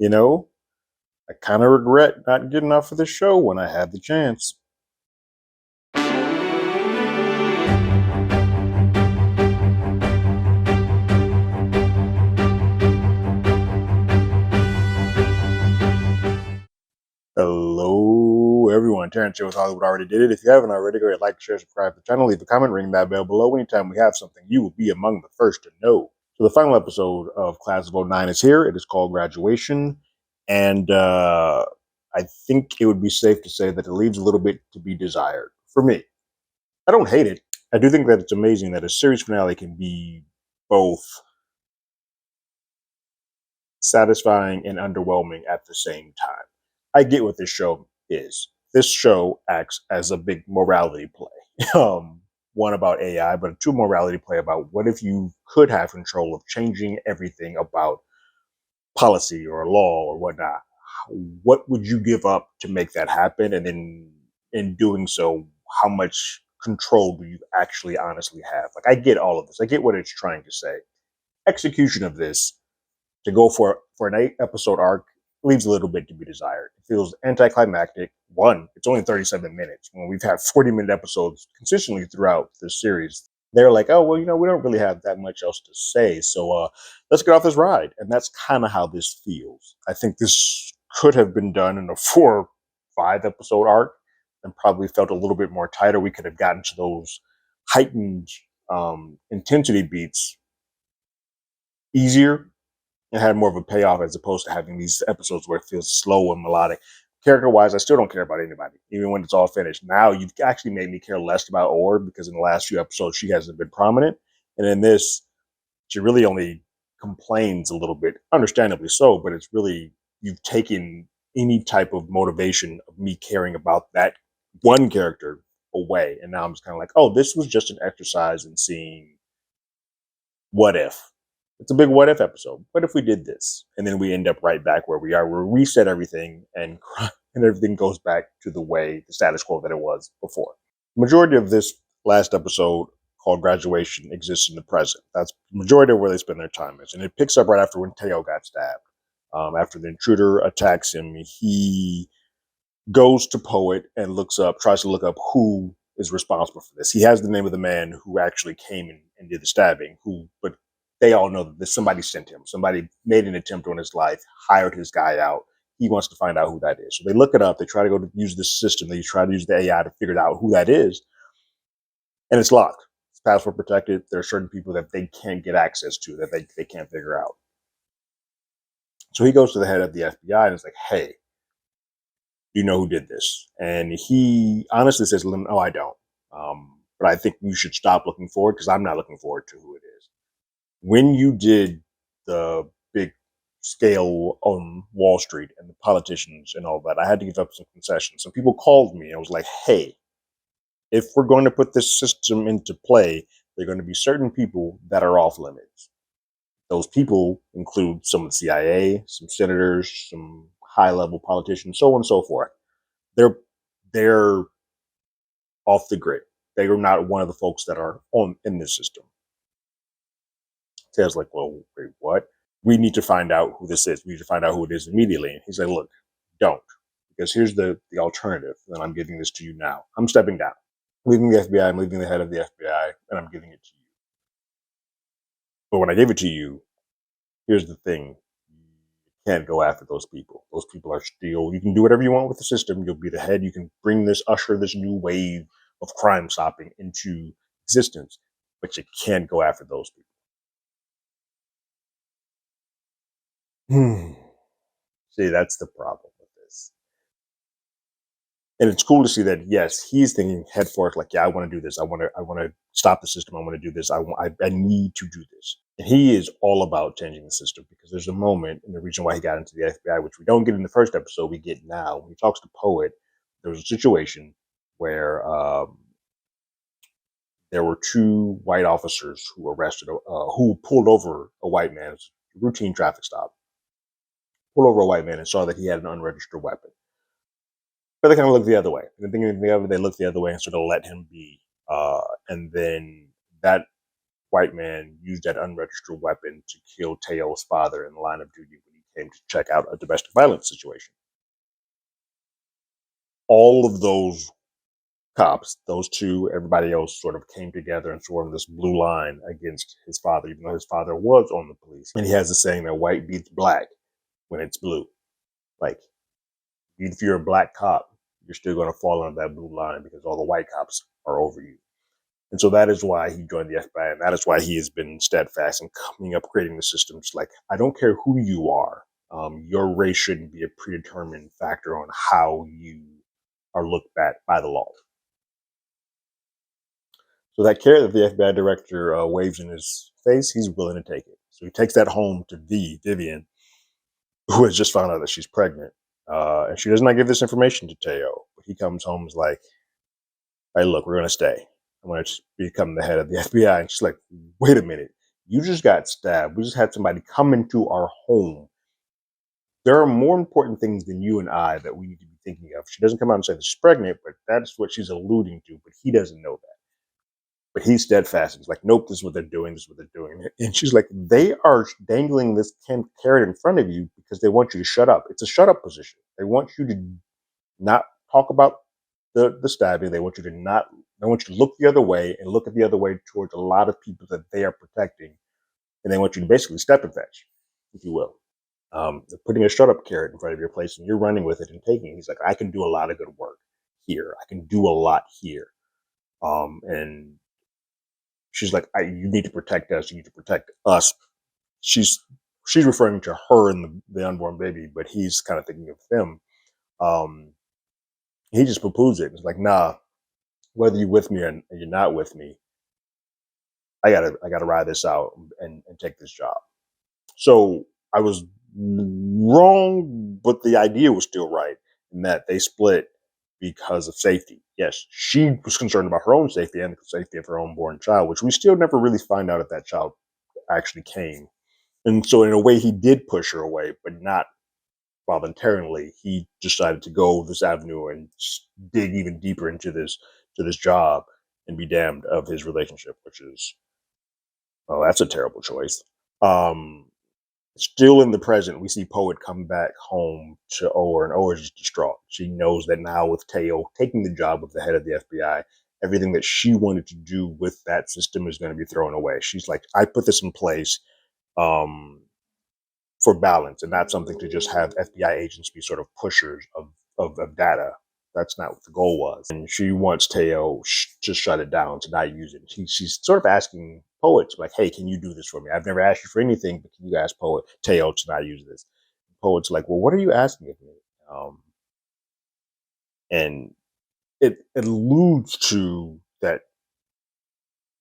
You know, I kind of regret not getting off of the show when I had the chance. Hello, everyone. Terrence here with Hollywood Already Did It. If you haven't already, go ahead, like, share, subscribe to the channel, leave a comment, ring that bell below. Anytime we have something, you will be among the first to know. So the final episode of Class of '09 is here. It is called Graduation. And I think it would be safe to say that it leaves a little bit to be desired for me. I don't hate it. I do think that it's amazing that a series finale can be both satisfying and underwhelming at the same time. I get what this show is. This show acts as a big morality play. One about AI, but a true morality play about what if you could have control of changing everything about policy or law or whatnot. What would you give up to make that happen? And then in doing so, how much control do you actually honestly have? Like, I get all of this. I get what it's trying to say. Execution of this to go for an 8 episode arc leaves a little bit to be desired. It feels anticlimactic. One, it's only 37 minutes. When we've had 40-minute episodes consistently throughout this series, they're like, oh, well, we don't really have that much else to say. So let's get off this ride. And that's kind of how this feels. I think this could have been done in a 4-5 episode arc and probably felt a little bit more tighter. We could have gotten to those heightened intensity beats easier and had more of a payoff as opposed to having these episodes where it feels slow and melodic. Character-wise, I still don't care about anybody, even when it's all finished. Now, you've actually made me care less about Ord because in the last few episodes, she hasn't been prominent. And in this, she really only complains a little bit, understandably so, but it's really, you've taken any type of motivation of me caring about that one character away. And now I'm just kind of like, oh, this was just an exercise in seeing what if. It's a big what if episode. What if we did this? And then we end up right back where we are. We reset everything and everything goes back to the status quo that it was before. The majority of this last episode called Graduation exists in the present. That's the majority of where they spend their time is. And it picks up right after when Teo got stabbed. After the intruder attacks him, he goes to Poet and tries to look up who is responsible for this. He has the name of the man who actually came and did the stabbing, but they all know that somebody sent him. Somebody made an attempt on his life, hired his guy out. He wants to find out who that is. So they look it up. They try to go to use this system. They try to use the AI to figure out who that is. And it's locked. It's password protected. There are certain people that they can't get access to, that they can't figure out. So he goes to the head of the FBI and is like, hey, you know who did this? And he honestly says, no, I don't. But I think you should stop looking forward because I'm not looking forward to who it is. When you did the big scale on Wall Street and the politicians and all that, I had to give up some concessions. So people called me and was like, hey, if we're going to put this system into play, there are going to be certain people that are off limits. Those people include some of the CIA, some senators, some high-level politicians, so on and so forth. They're off the grid. They are not one of the folks that are in this system. Ted's like, well, wait, what? We need to find out who this is. We need to find out who it is immediately. And he's like, look, don't. Because here's the alternative. And I'm giving this to you now. I'm stepping down. I'm leaving the FBI. I'm leaving the head of the FBI. And I'm giving it to you. But when I give it to you, here's the thing. You can't go after those people. Those people are still, you can do whatever you want with the system. You'll be the head. You can usher this new wave of crime stopping into existence. But you can't go after those people. See, that's the problem with this. And it's cool to see that, yes, he's thinking head forth, like, yeah, I want to do this. I want to stop the system. I want to do this. I need to do this. And he is all about changing the system because there's a moment, and the reason why he got into the FBI, which we don't get in the first episode, we get now. When he talks to Poet, there was a situation where there were 2 white officers who who pulled over a white man, routine traffic stop. Pulled over a white man and saw that he had an unregistered weapon. But they kind of looked the other way. And they looked the other way and sort of let him be. And then that white man used that unregistered weapon to kill Teo's father in the line of duty when he came to check out a domestic violence situation. All of those cops, those two, everybody else sort of came together and formed this blue line against his father, even though his father was on the police. And he has a saying that white beats black when it's blue. Like, if you're a black cop, you're still going to fall under that blue line because all the white cops are over you. And so that is why he joined the FBI, and that is why he has been steadfast in coming up, creating the systems. Like, I don't care who you are, your race shouldn't be a predetermined factor on how you are looked at by the law. So that carrot that the FBI director waves in his face, he's willing to take it. So he takes that home to Vivian, who has just found out that she's pregnant. And she does not give this information to Teo. But he comes home and is like, hey, look, we're going to stay. I'm going to become the head of the FBI. And she's like, wait a minute. You just got stabbed. We just had somebody come into our home. There are more important things than you and I that we need to be thinking of. She doesn't come out and say that she's pregnant, but that's what she's alluding to. But he doesn't know that. But he's steadfast. He's like, nope, this is what they're doing. This is what they're doing. And she's like, they are dangling this carrot in front of you because they want you to shut up. It's a shut up position. They want you to not talk about the stabbing. They want you to look the other way and look at the other way towards a lot of people that they are protecting. And they want you to basically step and fetch, if you will. They're putting a shut up carrot in front of your place and you're running with it and taking it. He's like, I can do a lot of good work here. I can do a lot here. And she's like, you need to protect us. You need to protect us. She's referring to her and the unborn baby, but he's kind of thinking of them. He just poo-poos it. It's like, nah, whether you're with me or you're not with me, I gotta ride this out and take this job. So I was wrong, but the idea was still right in that they split because of safety. Yes, she was concerned about her own safety and the safety of her own born child, which we still never really find out if that child actually came. And so in a way, he did push her away, but not voluntarily. He decided to go this avenue and dig even deeper into this job and be damned of his relationship, which is, well, that's a terrible choice. Still in the present, we see Poet come back home to Ower, and Ower is just distraught. She knows that now with Teo taking the job of the head of the FBI, everything that she wanted to do with that system is going to be thrown away. She's like, I put this in place for balance and not something to just have FBI agents be sort of pushers of data. That's not what the goal was. And she wants Teo to shut it down, to not use it. She's sort of asking Poets, like, hey, can you do this for me? I've never asked you for anything, but can you ask Teo to not use this? Poet's like, well, what are you asking of me? And it alludes to that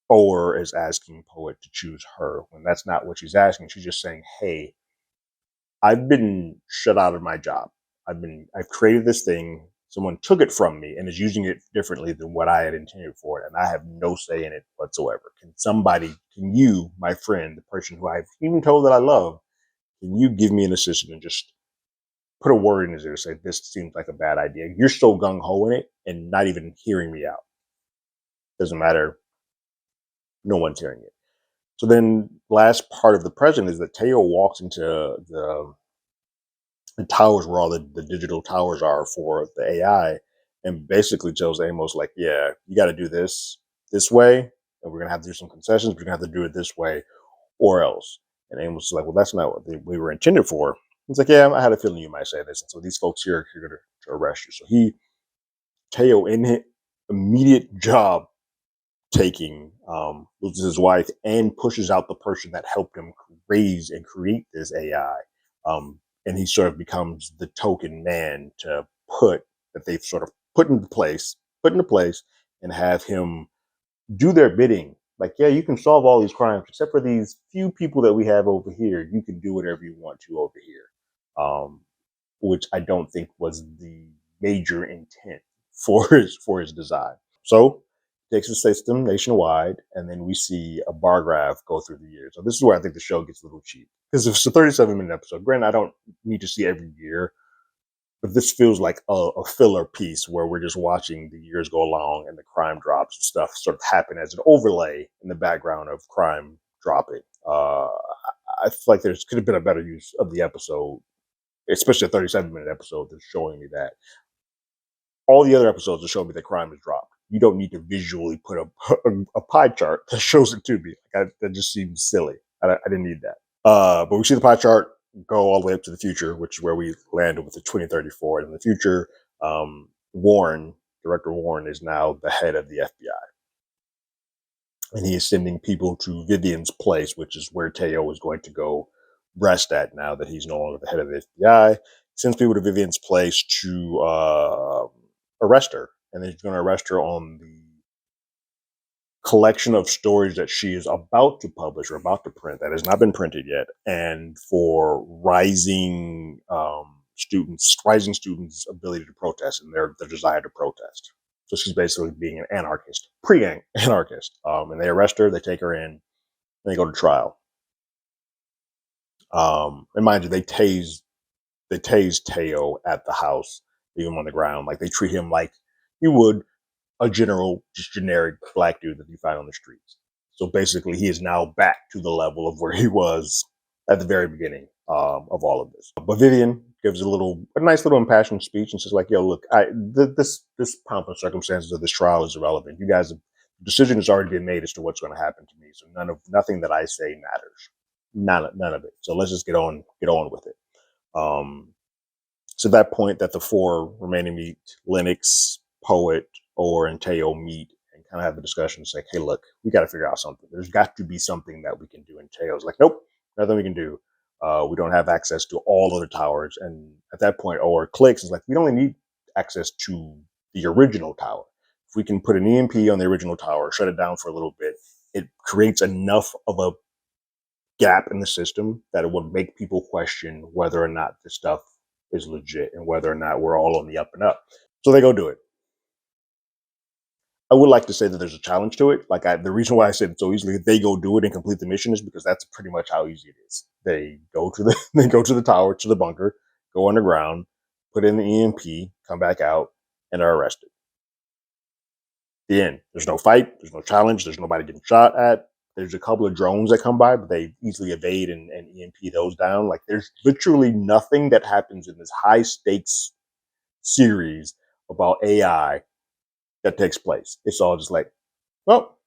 Ower is asking Poet to choose her when that's not what she's asking. She's just saying, hey, I've been shut out of my job. I've created this thing. Someone took it from me and is using it differently than what I had intended for it. And I have no say in it whatsoever. Can you, my friend, the person who I've even told that I love, can you give me an assistant and just put a word in his ear to say, this seems like a bad idea. You're so gung-ho in it and not even hearing me out. Doesn't matter. No one's hearing it. So then last part of the present is that Teo walks into the towers where all the digital towers are for the AI and basically tells Amos, like, yeah, you got to do this way. And we're going to have to do some concessions. We're going to have to do it this way or else. And Amos is like, well, that's not what we were intended for. He's like, yeah, I had a feeling you might say this. And so these folks here are here to arrest you. So Teo, in his immediate job taking, loses his wife and pushes out the person that helped him raise and create this AI. And he sort of becomes the token man that they've sort of put into place and have him do their bidding. Like, yeah, you can solve all these crimes except for these few people that we have over here. You can do whatever you want to over here, which I don't think was the major intent for his design. So takes the system nationwide, and then we see a bar graph go through the years. So this is where I think the show gets a little cheap. Because if it's a 37-minute episode, granted, I don't need to see every year, but this feels like a filler piece where we're just watching the years go along and the crime drops and stuff sort of happen as an overlay in the background of crime dropping. I feel like there's could have been a better use of the episode, especially a 37-minute episode that's showing me that. All the other episodes that show me that crime is dropped. You don't need to visually put a pie chart that shows it to me. That just seems silly. I didn't need that. But we see the pie chart go all the way up to the future, which is where we landed with the 2034. And in the future, Warren, Director Warren, is now the head of the FBI. And he is sending people to Vivian's place, which is where Teo is going to go rest at now that he's no longer the head of the FBI. He sends people to Vivian's place to arrest her. And then he's going to arrest her on the collection of stories that she is about to publish or about to print that has not been printed yet, and for rising students' ability to protest and their desire to protest. So she's basically being an anarchist, pre-anarchist. And they arrest her, they take her in, and they go to trial. And mind you, they tase Teo at the house, leave him on the ground. Like, they treat him like you would a general, just generic black dude that you find on the streets. So basically, he is now back to the level of where he was at the very beginning of all of this. But Vivian gives a nice little impassioned speech and says, like, "Yo, look, this pomp and circumstances of this trial is irrelevant. You guys, the decision has already been made as to what's going to happen to me. So nothing that I say matters. None of it. So let's just get on with it." So at that point, that the four remaining meet, Lennox, Poet, Or, and Teo meet and kind of have the discussion. It's like, "Hey, look, we got to figure out something. There's got to be something that we can do." And Teo's like, "Nope, nothing we can do. We don't have access to all of the towers." And at that point, Or clicks. It's like, we only need access to the original tower. If we can put an EMP on the original tower, shut it down for a little bit, it creates enough of a gap in the system that it would make people question whether or not this stuff is legit and whether or not we're all on the up and up. So they go do it. I would like to say that there's a challenge to it. The reason why I said it so easily, they go do it and complete the mission, is because that's pretty much how easy it is. They go to the tower, to the bunker, go underground, put in the EMP, come back out, and are arrested. The end. There's no fight. There's no challenge. There's nobody getting shot at. There's a couple of drones that come by, but they easily evade and EMP those down. Like, there's literally nothing that happens in this high stakes series about AI that takes place. It's all just like, well,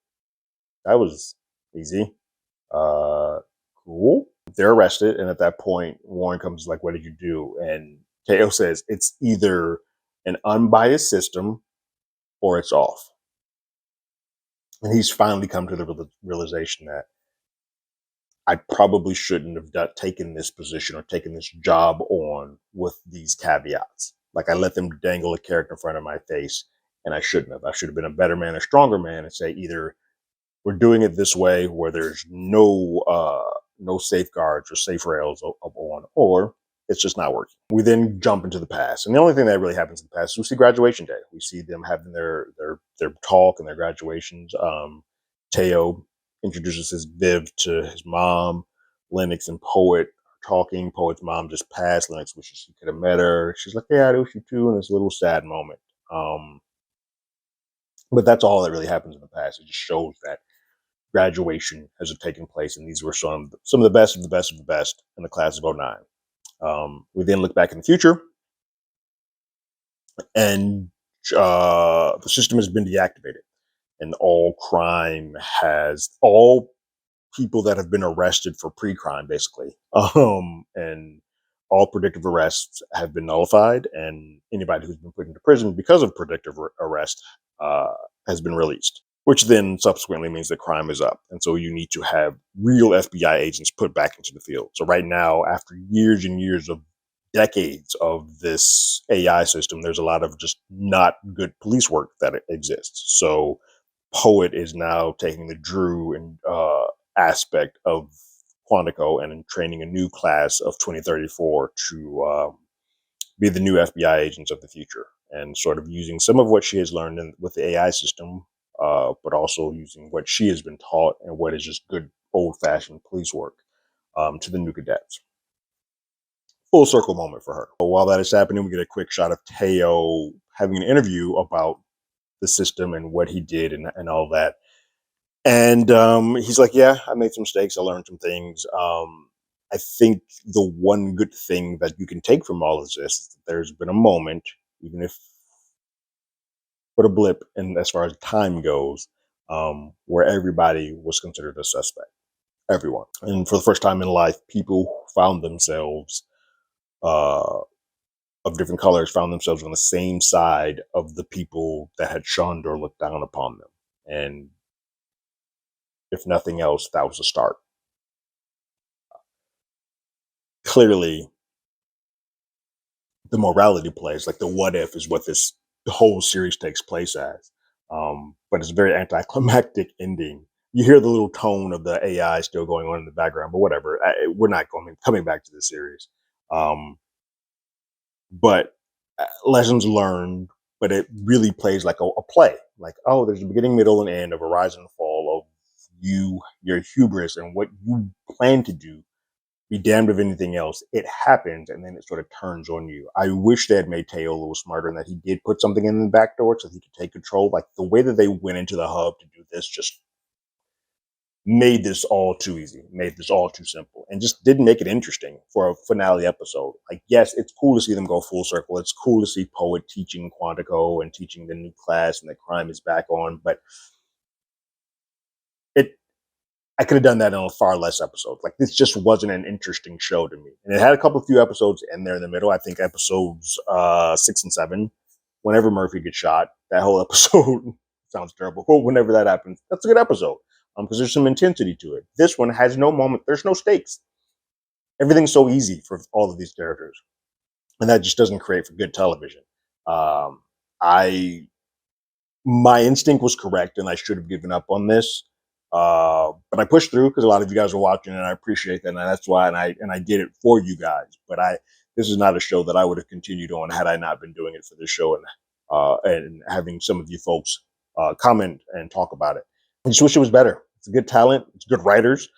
that was easy. Cool. They're arrested, and at that point, Warren comes like, "What did you do?" And Teo says, "It's either an unbiased system or it's off." And he's finally come to the realization that I probably shouldn't have taken this position or taken this job on with these caveats. Like, I let them dangle a carrot in front of my face, and I shouldn't have. I should have been a better man, a stronger man, and say, either we're doing it this way, where there's no safeguards or safe rails on, or it's just not working. We then jump into the past, and the only thing that really happens in the past is we see graduation day. We see them having their talk and their graduations. Teo introduces his Viv to his mom. Lennox and Poet are talking. Poet's mom just passed. Lennox wishes she could have met her. She's like, "Yeah, I wish you too," in this little sad moment. But that's all that really happens in the past. It just shows that graduation has taken place, and these were some of the best of the best of the best in the class of '09. We then look back in the future, and the system has been deactivated, and all people that have been arrested for pre-crime, basically, and all predictive arrests have been nullified, and anybody who's been put into prison because of predictive arrest has been released, which then subsequently means that crime is up. And so you need to have real FBI agents put back into the field. So right now, after years and years of decades of this AI system, there's a lot of just not good police work that exists. So Poet is now taking the Drew and aspect of Quantico and training a new class of 2034 to be the new FBI agents of the future, and sort of using some of what she has learned with the AI system, but also using what she has been taught and what is just good old-fashioned police work to the new cadets. Full circle moment for her. But while that is happening, we get a quick shot of Teo having an interview about the system and what he did and all that. And he's like, "Yeah, I made some mistakes. I learned some things. I think the one good thing that you can take from all of this is that there's been a moment, even if but a blip, and as far as time goes, where everybody was considered a suspect. Everyone, and for the first time in life, people found themselves uh, of different colors found themselves on the same side of the people that had shunned or looked down upon them. And if nothing else, that was a start. Clearly, the morality plays, like the what if, is what this the whole series takes place as. But it's a very anticlimactic ending. You hear the little tone of the AI still going on in the background, but whatever. We're not going coming back to the series. Um, but lessons learned. But it really plays like a play. Like, oh, there's a beginning, middle, and end of a rise and fall of your hubris, and what you plan to do. Be damned if anything else. It happens, and then it sort of turns on you. I wish they had made Teo a little smarter, and that he did put something in the back door so he could take control. Like the way that they went into the hub to do this just made this all too easy, made this all too simple, and just didn't make it interesting for a finale episode. Like, yes, it's cool to see them go full circle. It's cool to see Poet teaching Quantico and teaching the new class, and that crime is back on. But it I could have done that in a far less episodes. Like this just wasn't an interesting show to me. And it had a couple of few episodes in there in the middle. I think episodes 6 and 7. Whenever Murphy gets shot, that whole episode sounds terrible. But whenever that happens, that's a good episode. Because there's some intensity to it. This one has no moment, there's no stakes. Everything's so easy for all of these characters. And that just doesn't create for good television. I My instinct was correct, and I should have given up on this. But I pushed through because a lot of you guys are watching, and I appreciate that, and that's why. And I did it for you guys. But this is not a show that I would have continued on had I not been doing it for this show and having some of you folks comment and talk about it. I just wish it was better. It's a good talent. It's good writers.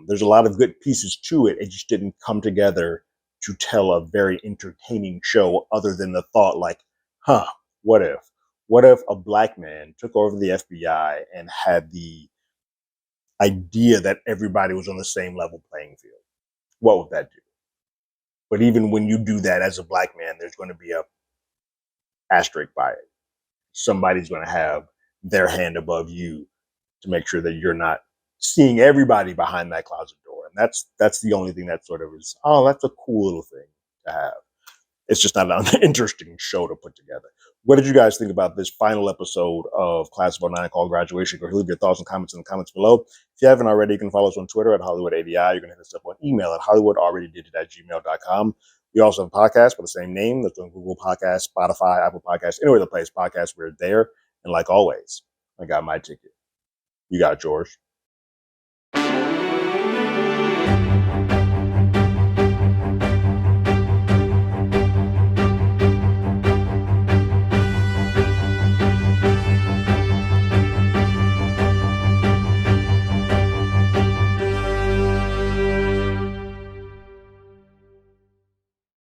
There's a lot of good pieces to it. It just didn't come together to tell a very entertaining show, other than the thought, like, huh, what if? What if a black man took over the FBI and had the idea that everybody was on the same level playing field? What would that do? But even when you do that as a black man, there's going to be a asterisk by it. Somebody's going to have their hand above you to make sure that you're not seeing everybody behind that closet door. And that's the only thing that sort of is, oh, that's a cool little thing to have. It's just not an interesting show to put together. What did you guys think about this final episode of Class of '09 called Graduation? Go leave your thoughts and comments in the comments below. If you haven't already, you can follow us on Twitter at HollywoodADI. You can hit us up on email at HollywoodAlreadyDidIt@gmail.com. We also have a podcast with the same name. That's on Google Podcasts, Spotify, Apple Podcasts, anywhere the place podcasts, we're there. And like always, I got my ticket. You got yours.